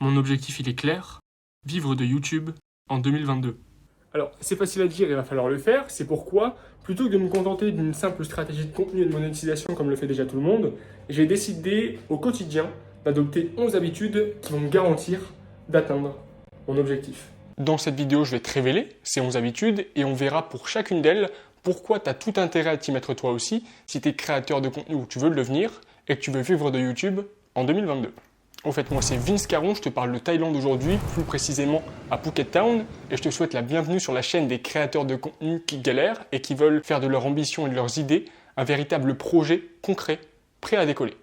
Mon objectif, il est clair, vivre de YouTube en 2022. Alors, c'est facile à dire, il va falloir le faire. C'est pourquoi, plutôt que de me contenter d'une simple stratégie de contenu et de monétisation comme le fait déjà tout le monde, j'ai décidé au quotidien d'adopter 11 habitudes qui vont me garantir d'atteindre mon objectif. Dans cette vidéo, je vais te révéler ces 11 habitudes et on verra pour chacune d'elles pourquoi tu as tout intérêt à t'y mettre toi aussi si tu es créateur de contenu ou tu veux le devenir et que tu veux vivre de YouTube en 2022. En fait, moi c'est Vince Caron, je te parle de Thaïlande aujourd'hui, plus précisément à Phuket Town, et je te souhaite la bienvenue sur la chaîne des créateurs de contenu qui galèrent et qui veulent faire de leur ambition et de leurs idées un véritable projet concret, prêt à décoller.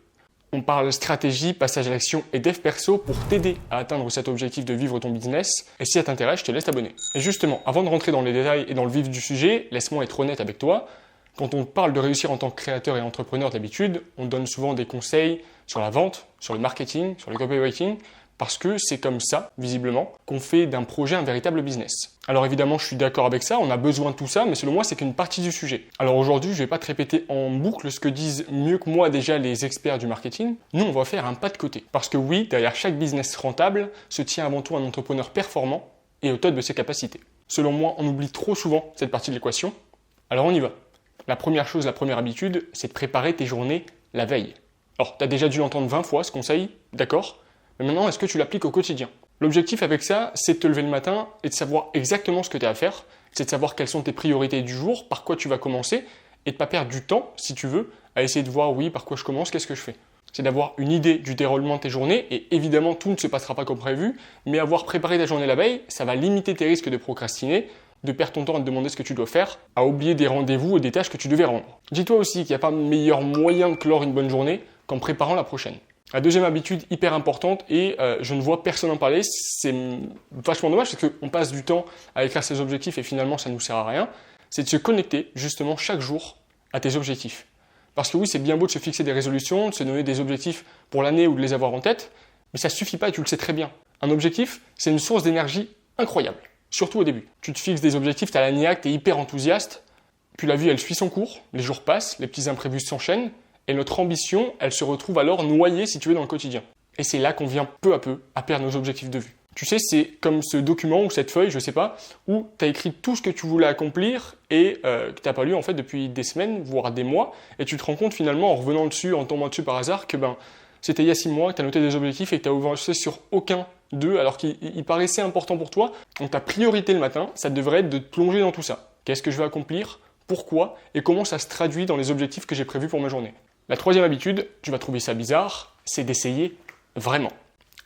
On parle stratégie, passage à l'action et dev perso pour t'aider à atteindre cet objectif de vivre ton business, et si ça t'intéresse, je te laisse t'abonner. Et justement, avant de rentrer dans les détails et dans le vif du sujet, laisse-moi être honnête avec toi. Quand on parle de réussir en tant que créateur et entrepreneur d'habitude, on donne souvent des conseils sur la vente, sur le marketing, sur le copywriting, parce que c'est comme ça, visiblement, qu'on fait d'un projet un véritable business. Alors évidemment, je suis d'accord avec ça, on a besoin de tout ça, mais selon moi, c'est qu'une partie du sujet. Alors aujourd'hui, je ne vais pas te répéter en boucle ce que disent mieux que moi déjà les experts du marketing. Nous, on va faire un pas de côté. Parce que oui, derrière chaque business rentable, se tient avant tout un entrepreneur performant et au top de ses capacités. Selon moi, on oublie trop souvent cette partie de l'équation. Alors on y va. La première chose, la première habitude, c'est de préparer tes journées la veille. Alors, tu as déjà dû l'entendre 20 fois, ce conseil, d'accord? Mais maintenant, est-ce que tu l'appliques au quotidien? L'objectif avec ça, c'est de te lever le matin et de savoir exactement ce que tu as à faire. C'est de savoir quelles sont tes priorités du jour, par quoi tu vas commencer, et de ne pas perdre du temps, si tu veux, à essayer de voir, oui, par quoi je commence, qu'est-ce que je fais. C'est d'avoir une idée du déroulement de tes journées, et évidemment, tout ne se passera pas comme prévu, mais avoir préparé ta journée la veille, ça va limiter tes risques de procrastiner, de perdre ton temps à te demander ce que tu dois faire, à oublier des rendez-vous et des tâches que tu devais rendre. Dis-toi aussi qu'il n'y a pas meilleur moyen de clore une bonne journée qu'en préparant la prochaine. La deuxième habitude hyper importante, et je ne vois personne en parler, c'est vachement dommage parce qu'on passe du temps à écrire ses objectifs et finalement ça ne nous sert à rien, c'est de se connecter justement chaque jour à tes objectifs. Parce que oui, c'est bien beau de se fixer des résolutions, de se donner des objectifs pour l'année ou de les avoir en tête, mais ça ne suffit pas et tu le sais très bien. Un objectif, c'est une source d'énergie incroyable. Surtout au début. Tu te fixes des objectifs, tu as la niaque, tu es hyper enthousiaste, puis la vie elle suit son cours, les jours passent, les petits imprévus s'enchaînent, et notre ambition elle se retrouve alors noyée si tu veux dans le quotidien. Et c'est là qu'on vient peu à peu à perdre nos objectifs de vue. Tu sais, c'est comme ce document ou cette feuille, je sais pas, où tu as écrit tout ce que tu voulais accomplir et que tu n'as pas lu en fait depuis des semaines, voire des mois, et tu te rends compte finalement en revenant dessus, en tombant dessus par hasard, que c'était il y a 6 mois que tu as noté des objectifs et que tu as avancé sur aucun d'eux alors qu'ils paraissaient importants pour toi. Donc ta priorité le matin, ça devrait être de te plonger dans tout ça. Qu'est-ce que je vais accomplir? Pourquoi? Et comment ça se traduit dans les objectifs que j'ai prévus pour ma journée? La troisième habitude, tu vas trouver ça bizarre, c'est d'essayer vraiment.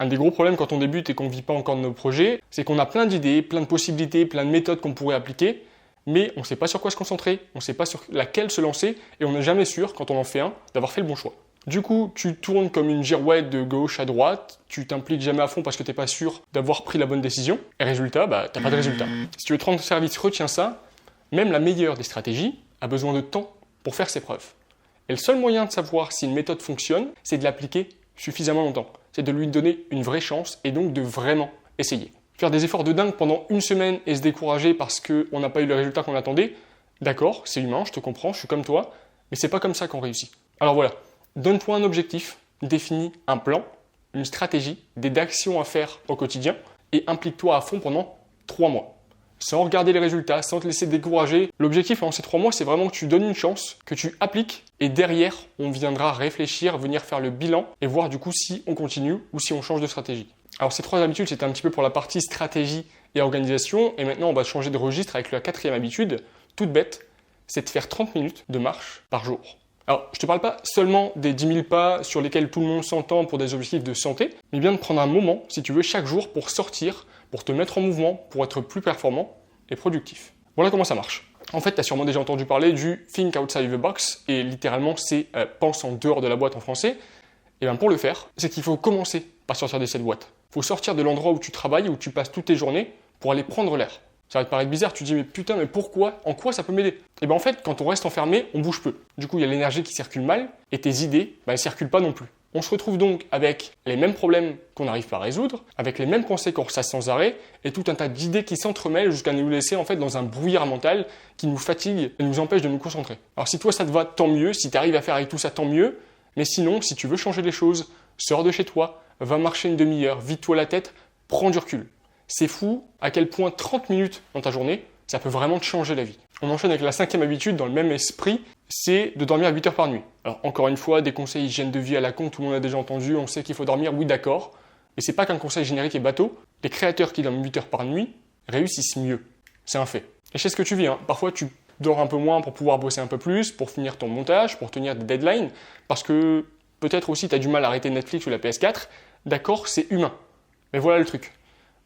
Un des gros problèmes quand on débute et qu'on ne vit pas encore de nos projets, c'est qu'on a plein d'idées, plein de possibilités, plein de méthodes qu'on pourrait appliquer, mais on ne sait pas sur quoi se concentrer, on ne sait pas sur laquelle se lancer, et on n'est jamais sûr, quand on en fait un, d'avoir fait le bon choix. Du coup, tu tournes comme une girouette de gauche à droite, tu t'impliques jamais à fond parce que tu n'es pas sûr d'avoir pris la bonne décision, et résultat, tu n'as pas de résultat. Si tu veux te rendre service, retiens ça, même la meilleure des stratégies a besoin de temps pour faire ses preuves. Et le seul moyen de savoir si une méthode fonctionne, c'est de l'appliquer suffisamment longtemps. C'est de lui donner une vraie chance et donc de vraiment essayer. Faire des efforts de dingue pendant une semaine et se décourager parce qu'on n'a pas eu le résultat qu'on attendait, d'accord, c'est humain, je te comprends, je suis comme toi, mais c'est pas comme ça qu'on réussit. Alors voilà, donne-toi un objectif, définis un plan, une stratégie, des actions à faire au quotidien et implique-toi à fond pendant 3 mois. Sans regarder les résultats, sans te laisser décourager. L'objectif pendant ces 3 mois, c'est vraiment que tu donnes une chance, que tu appliques et derrière, on viendra réfléchir, venir faire le bilan et voir du coup si on continue ou si on change de stratégie. Alors ces 3 habitudes, c'était un petit peu pour la partie stratégie et organisation et maintenant on va changer de registre avec la 4e habitude, toute bête, c'est de faire 30 minutes de marche par jour. Alors, je ne te parle pas seulement des 10 000 pas sur lesquels tout le monde s'entend pour des objectifs de santé, mais bien de prendre un moment, si tu veux, chaque jour pour sortir, pour te mettre en mouvement, pour être plus performant et productif. Voilà comment ça marche. En fait, tu as sûrement déjà entendu parler du Think Outside the Box, et littéralement, c'est pense en dehors de la boîte en français. Et bien pour le faire, c'est qu'il faut commencer par sortir de cette boîte. Il faut sortir de l'endroit où tu travailles, où tu passes toutes tes journées, pour aller prendre l'air. Ça va te paraître bizarre, tu te dis mais putain, mais pourquoi? En quoi ça peut m'aider? Et bien en fait, quand on reste enfermé, on bouge peu. Du coup, il y a l'énergie qui circule mal, et tes idées, elles circulent pas non plus. On se retrouve donc avec les mêmes problèmes qu'on n'arrive pas à résoudre, avec les mêmes pensées qu'on ressasse sans arrêt, et tout un tas d'idées qui s'entremêlent jusqu'à nous laisser en fait dans un brouillard mental qui nous fatigue et nous empêche de nous concentrer. Alors si toi ça te va, tant mieux, si tu arrives à faire avec tout ça, tant mieux, mais sinon, si tu veux changer les choses, sors de chez toi, va marcher une demi-heure, vide-toi la tête, prends du recul. C'est fou à quel point 30 minutes dans ta journée, ça peut vraiment te changer la vie. On enchaîne avec la 5e habitude dans le même esprit, c'est de dormir 8 heures par nuit. Alors encore une fois, des conseils hygiène de vie à la con, tout le monde a déjà entendu, on sait qu'il faut dormir, oui d'accord, mais c'est pas qu'un conseil générique et bateau, les créateurs qui dorment 8 heures par nuit réussissent mieux. C'est un fait. Et je sais ce que tu vis, hein. Parfois tu dors un peu moins pour pouvoir bosser un peu plus, pour finir ton montage, pour tenir des deadlines, parce que peut-être aussi tu as du mal à arrêter Netflix ou la PS4, d'accord, c'est humain. Mais voilà le truc.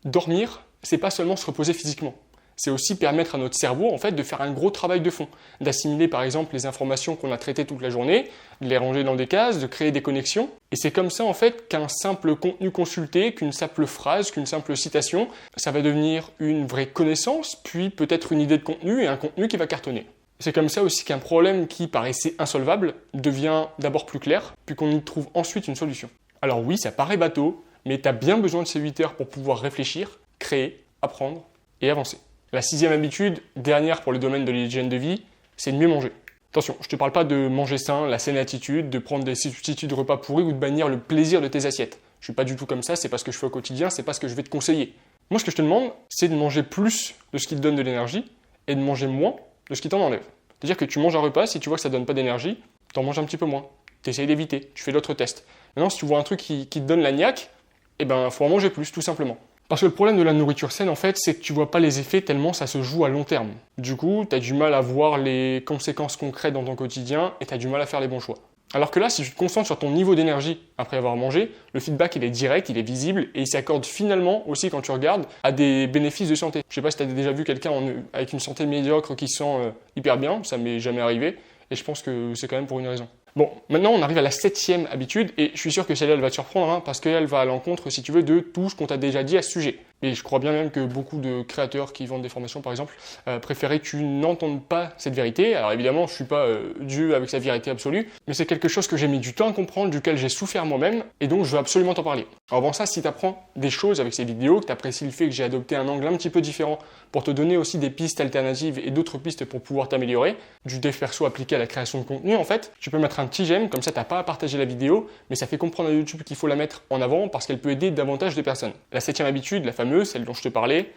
Dormir, c'est pas seulement se reposer physiquement. C'est aussi permettre à notre cerveau en fait de faire un gros travail de fond, d'assimiler par exemple les informations qu'on a traitées toute la journée, de les ranger dans des cases, de créer des connexions. Et c'est comme ça en fait qu'un simple contenu consulté, qu'une simple phrase, qu'une simple citation, ça va devenir une vraie connaissance, puis peut-être une idée de contenu et un contenu qui va cartonner. C'est comme ça aussi qu'un problème qui paraissait insolvable devient d'abord plus clair, puis qu'on y trouve ensuite une solution. Alors oui, ça paraît bateau, mais tu as bien besoin de ces 8 heures pour pouvoir réfléchir, créer, apprendre et avancer. La 6e habitude, dernière pour le domaine de l'hygiène de vie, c'est de mieux manger. Attention, je ne te parle pas de manger sain, la saine attitude, de prendre des substituts de repas pourris ou de bannir le plaisir de tes assiettes. Je ne suis pas du tout comme ça, c'est pas ce que je fais au quotidien, c'est pas ce que je vais te conseiller. Moi, ce que je te demande, c'est de manger plus de ce qui te donne de l'énergie et de manger moins de ce qui t'en enlève. C'est-à-dire que tu manges un repas, si tu vois que ça ne donne pas d'énergie, t'en manges un petit peu moins. Tu essayes d'éviter, tu fais d'autres tests. Maintenant, si tu vois un truc qui te donne la niaque, eh ben, faut en manger plus, tout simplement. Parce que le problème de la nourriture saine, en fait, c'est que tu vois pas les effets tellement ça se joue à long terme. Du coup, tu as du mal à voir les conséquences concrètes dans ton quotidien et tu as du mal à faire les bons choix. Alors que là, si tu te concentres sur ton niveau d'énergie après avoir mangé, le feedback il est direct, il est visible et il s'accorde finalement aussi quand tu regardes à des bénéfices de santé. Je sais pas si tu as déjà vu quelqu'un avec une santé médiocre qui se sent hyper bien, ça m'est jamais arrivé et je pense que c'est quand même pour une raison. Bon, maintenant on arrive à la 7e habitude et je suis sûr que celle-là elle va te surprendre hein, parce qu'elle va à l'encontre, si tu veux, de tout ce qu'on t'a déjà dit à ce sujet. Et je crois bien même que beaucoup de créateurs qui vendent des formations par exemple préféraient que tu n'entendes pas cette vérité. Alors évidemment je suis pas Dieu avec sa vérité absolue, mais c'est quelque chose que j'ai mis du temps à comprendre, duquel j'ai souffert moi-même et donc je veux absolument t'en parler. Alors avant ça, si tu apprends des choses avec ces vidéos, que tu apprécies le fait que j'ai adopté un angle un petit peu différent pour te donner aussi des pistes alternatives et d'autres pistes pour pouvoir t'améliorer, du dev perso appliqué à la création de contenu en fait, tu peux mettre un petit j'aime, comme ça t'as pas à partager la vidéo, mais ça fait comprendre à YouTube qu'il faut la mettre en avant parce qu'elle peut aider davantage de personnes. La 7e habitude, la fameuse, celle dont je te parlais,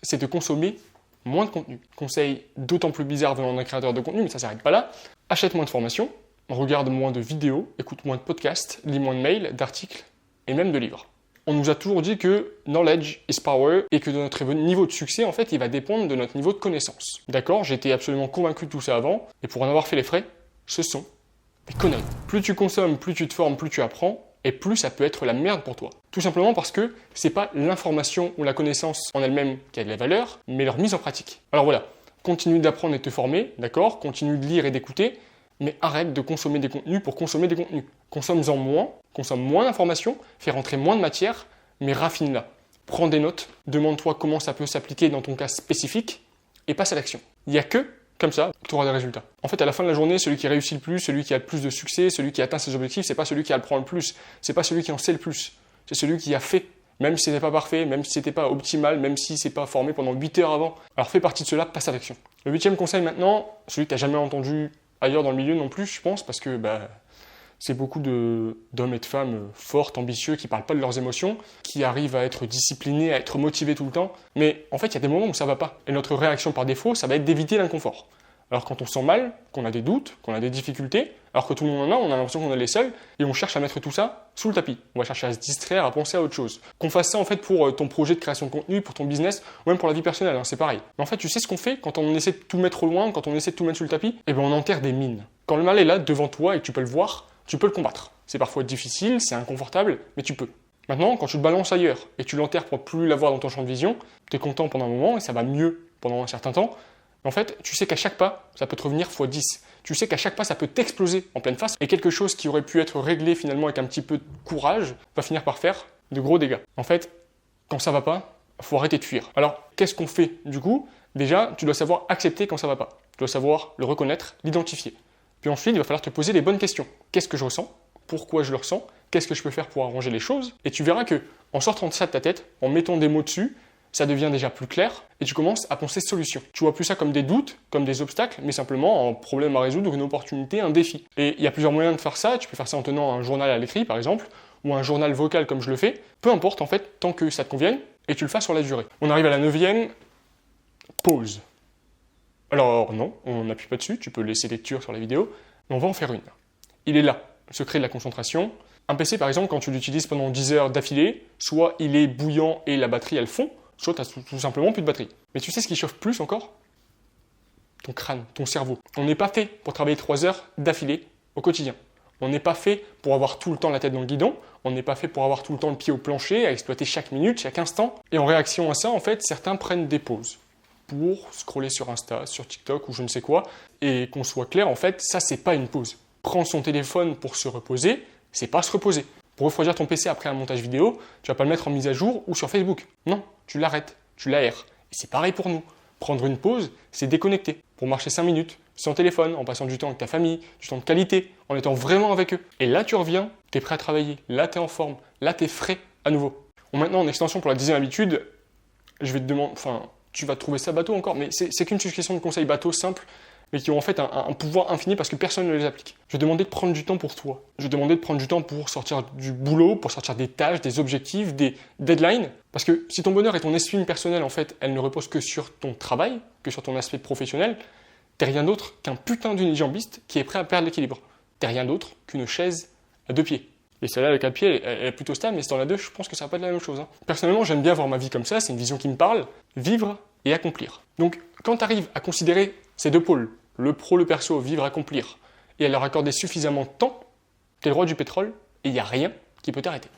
c'est de consommer moins de contenu. Conseil d'autant plus bizarre venant d'un créateur de contenu, mais ça s'arrête pas là. Achète moins de formations, regarde moins de vidéos, écoute moins de podcasts, lis moins de mails, d'articles et même de livres. On nous a toujours dit que knowledge is power et que notre niveau de succès, en fait, il va dépendre de notre niveau de connaissance. D'accord, j'étais absolument convaincu de tout ça avant, et pour en avoir fait les frais, ce sont des conneries. Plus tu consommes, plus tu te formes, plus tu apprends, et plus ça peut être la merde pour toi. Tout simplement parce que c'est pas l'information ou la connaissance en elle-même qui a de la valeur, mais leur mise en pratique. Alors voilà, continue d'apprendre et de te former, d'accord, continue de lire et d'écouter, mais arrête de consommer des contenus pour consommer des contenus. Consomme-en moins, consomme moins d'informations, fais rentrer moins de matière, mais raffine-la. Prends des notes, demande-toi comment ça peut s'appliquer dans ton cas spécifique, et passe à l'action. Il n'y a que comme ça, tu auras des résultats. En fait, à la fin de la journée, celui qui réussit le plus, celui qui a le plus de succès, celui qui atteint ses objectifs, c'est pas celui qui apprend le plus, c'est pas celui qui en sait le plus, c'est celui qui a fait. Même si c'était pas parfait, même si c'était pas optimal, même si c'est pas formé pendant 8 heures avant. Alors fais partie de cela, passe à l'action. Le 8e conseil maintenant, celui que tu n'as jamais entendu ailleurs dans le milieu non plus, je pense, parce que c'est beaucoup d'hommes et de femmes fortes, ambitieux, qui parlent pas de leurs émotions, qui arrivent à être disciplinés, à être motivés tout le temps. Mais en fait, il y a des moments où ça va pas. Et notre réaction par défaut, ça va être d'éviter l'inconfort. Alors quand on se sent mal, qu'on a des doutes, qu'on a des difficultés, alors que tout le monde en a, on a l'impression qu'on est les seuls, et on cherche à mettre tout ça sous le tapis. On va chercher à se distraire, à penser à autre chose. Qu'on fasse ça en fait pour ton projet de création de contenu, pour ton business, ou même pour la vie personnelle, hein, c'est pareil. Mais en fait, tu sais ce qu'on fait quand on essaie de tout mettre au loin, quand on essaie de tout mettre sous le tapis? Eh bien on enterre des mines. Quand le mal est là, devant toi, et que tu peux le voir, tu peux le combattre. C'est parfois difficile, c'est inconfortable, mais tu peux. Maintenant, quand tu te balances ailleurs, et que tu l'enterres pour plus l'avoir dans ton champ de vision, tu es content pendant un moment, et ça va mieux pendant un certain temps. En fait, tu sais qu'à chaque pas, ça peut te revenir x 10. Tu sais qu'à chaque pas, ça peut t'exploser en pleine face. Et quelque chose qui aurait pu être réglé finalement avec un petit peu de courage, va finir par faire de gros dégâts. En fait, quand ça va pas, faut arrêter de fuir. Alors, qu'est-ce qu'on fait du coup? Déjà, tu dois savoir accepter quand ça va pas. Tu dois savoir le reconnaître, l'identifier. Puis ensuite, il va falloir te poser les bonnes questions. Qu'est-ce que je ressens? Pourquoi je le ressens? Qu'est-ce que je peux faire pour arranger les choses? Et tu verras que, en sortant de ça de ta tête, en mettant des mots dessus, ça devient déjà plus clair et tu commences à penser solution. Tu vois plus ça comme des doutes, comme des obstacles, mais simplement un problème à résoudre, une opportunité, un défi. Et il y a plusieurs moyens de faire ça. Tu peux faire ça en tenant un journal à l'écrit, par exemple, ou un journal vocal comme je le fais, peu importe en fait, tant que ça te convienne, et tu le fasses sur la durée. On arrive à la 9e, pause. Alors non, on n'appuie pas dessus, tu peux laisser lecture sur la vidéo, mais on va en faire une. Il est là, le secret de la concentration. Un PC par exemple, quand tu l'utilises pendant 10 heures d'affilée, soit il est bouillant et la batterie elle fond, soit tu n'as tout simplement plus de batterie. Mais tu sais ce qui chauffe plus encore? Ton crâne, ton cerveau. On n'est pas fait pour travailler 3 heures d'affilée au quotidien. On n'est pas fait pour avoir tout le temps la tête dans le guidon, on n'est pas fait pour avoir tout le temps le pied au plancher, à exploiter chaque minute, chaque instant. Et en réaction à ça, en fait, certains prennent des pauses pour scroller sur Insta, sur TikTok ou je ne sais quoi. Et qu'on soit clair, en fait, ça c'est pas une pause. Prendre son téléphone pour se reposer, c'est pas se reposer. Pour refroidir ton PC après un montage vidéo, tu vas pas le mettre en mise à jour ou sur Facebook. Non, tu l'arrêtes, tu l'aères. Et c'est pareil pour nous. Prendre une pause, c'est déconnecter. Pour marcher 5 minutes, sans téléphone, en passant du temps avec ta famille, du temps de qualité, en étant vraiment avec eux. Et là, tu reviens, tu es prêt à travailler, là, tu es en forme, là, tu es frais à nouveau. Bon, maintenant, en extension pour la 10e habitude, je vais te demander, tu vas trouver ça bateau encore, mais c'est qu'une succession de conseils bateaux simples, mais qui ont en fait un pouvoir infini parce que personne ne les applique. Je vais demander de prendre du temps pour toi. Je vais demander de prendre du temps pour sortir du boulot, pour sortir des tâches, des objectifs, des deadlines. Parce que si ton bonheur et ton estime personnelle, en fait, elle ne repose que sur ton travail, que sur ton aspect professionnel, t'es rien d'autre qu'un putain d'unijambiste qui est prêt à perdre l'équilibre. T'es rien d'autre qu'une chaise à 2 pieds. Et celle-là avec 4 pieds, elle est plutôt stable, mais si t'en as 2, je pense que ça va pas être la même chose. Personnellement, j'aime bien voir ma vie comme ça, c'est une vision qui me parle. Vivre et accomplir. Donc, quand tu arrives à considérer ces 2 pôles, le pro, le perso, vivre, accomplir, et à leur accorder suffisamment de temps, t'es le roi du pétrole, et il n'y a rien qui peut t'arrêter.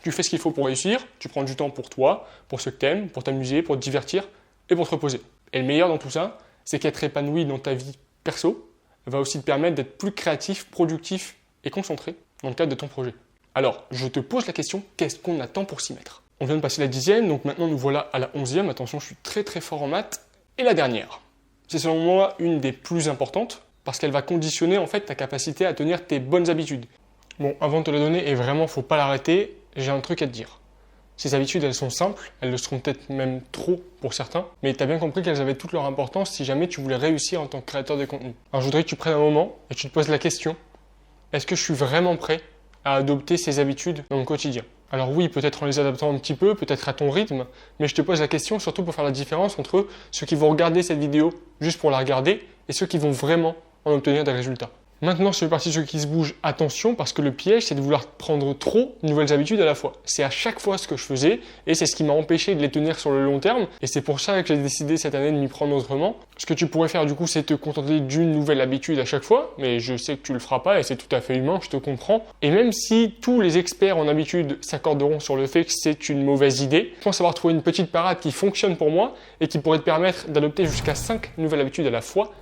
Tu fais ce qu'il faut pour réussir, tu prends du temps pour toi, pour ce que t'aimes, pour t'amuser, pour te divertir, et pour te reposer. Et le meilleur dans tout ça, c'est qu'être épanoui dans ta vie perso va aussi te permettre d'être plus créatif, productif et concentré dans le cadre de ton projet. Alors, je te pose la question, qu'est-ce qu'on attend pour s'y mettre? On vient de passer la 10e, donc maintenant nous voilà à la 11e. Attention, je suis très très fort en maths. Et la dernière, c'est selon moi une des plus importantes, parce qu'elle va conditionner en fait ta capacité à tenir tes bonnes habitudes. Bon, avant de te la donner, et vraiment faut pas l'arrêter, j'ai un truc à te dire. Ces habitudes, elles sont simples, elles le seront peut-être même trop pour certains, mais tu as bien compris qu'elles avaient toute leur importance si jamais tu voulais réussir en tant que créateur de contenu. Alors je voudrais que tu prennes un moment et que tu te poses la question, est-ce que je suis vraiment prêt à adopter ces habitudes dans mon quotidien? Alors oui, peut-être en les adaptant un petit peu, peut-être à ton rythme, mais je te pose la question surtout pour faire la différence entre ceux qui vont regarder cette vidéo juste pour la regarder et ceux qui vont vraiment en obtenir des résultats. Maintenant, sur le parti de ceux qui se bougent, attention, parce que le piège, c'est de vouloir prendre trop de nouvelles habitudes à la fois. C'est à chaque fois ce que je faisais, et c'est ce qui m'a empêché de les tenir sur le long terme, et c'est pour ça que j'ai décidé cette année de m'y prendre autrement. Ce que tu pourrais faire du coup, c'est te contenter d'une nouvelle habitude à chaque fois, mais je sais que tu le feras pas, et c'est tout à fait humain, je te comprends. Et même si tous les experts en habitude s'accorderont sur le fait que c'est une mauvaise idée, je pense avoir trouvé une petite parade qui fonctionne pour moi, et qui pourrait te permettre d'adopter jusqu'à 5 nouvelles habitudes à la fois,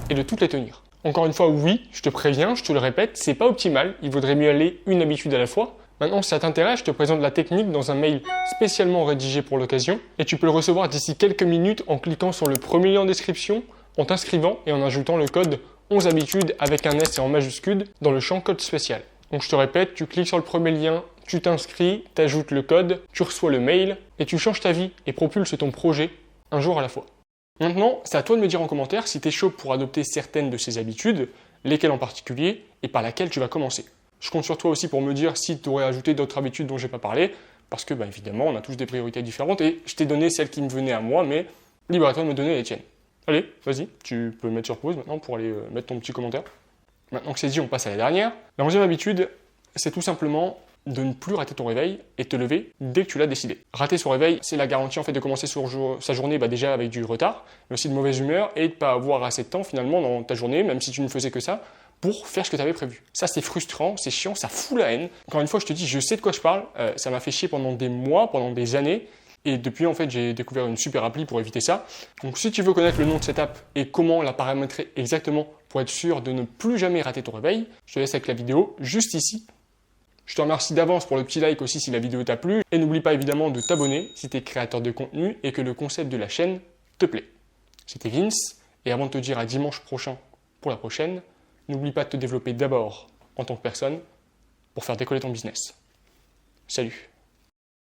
et de toutes les tenir. Encore une fois, oui, je te préviens, je te le répète, c'est pas optimal, il vaudrait mieux aller une habitude à la fois. Maintenant, si ça t'intéresse, je te présente la technique dans un mail spécialement rédigé pour l'occasion, et tu peux le recevoir d'ici quelques minutes en cliquant sur le premier lien en description, en t'inscrivant et en ajoutant le code 11 habitudes avec un S et en majuscule dans le champ code spécial. Donc je te répète, tu cliques sur le premier lien, tu t'inscris, tu ajoutes le code, tu reçois le mail, et tu changes ta vie et propulses ton projet un jour à la fois. Maintenant, c'est à toi de me dire en commentaire si tu es chaud pour adopter certaines de ces habitudes, lesquelles en particulier, et par laquelle tu vas commencer. Je compte sur toi aussi pour me dire si tu aurais ajouté d'autres habitudes dont je n'ai pas parlé, parce que évidemment, on a tous des priorités différentes, et je t'ai donné celles qui me venaient à moi, mais libre à toi de me donner les tiennes. Allez, vas-y, tu peux mettre sur pause maintenant pour aller mettre ton petit commentaire. Maintenant que c'est dit, on passe à la dernière. La 11e habitude, c'est tout simplement de ne plus rater ton réveil et te lever dès que tu l'as décidé. Rater son réveil, c'est la garantie en fait de commencer sa journée déjà avec du retard, mais aussi de mauvaise humeur et de ne pas avoir assez de temps finalement dans ta journée, même si tu ne faisais que ça, pour faire ce que tu avais prévu. Ça c'est frustrant, c'est chiant, ça fout la haine. Encore une fois, je te dis, je sais de quoi je parle, ça m'a fait chier pendant des mois, pendant des années, et depuis en fait j'ai découvert une super appli pour éviter ça. Donc si tu veux connaître le nom de cette app et comment la paramétrer exactement pour être sûr de ne plus jamais rater ton réveil, je te laisse avec la vidéo juste ici. Je te remercie d'avance pour le petit like aussi si la vidéo t'a plu. Et n'oublie pas évidemment de t'abonner si tu es créateur de contenu et que le concept de la chaîne te plaît. C'était Vince, et avant de te dire à dimanche prochain pour la prochaine, n'oublie pas de te développer d'abord en tant que personne pour faire décoller ton business. Salut!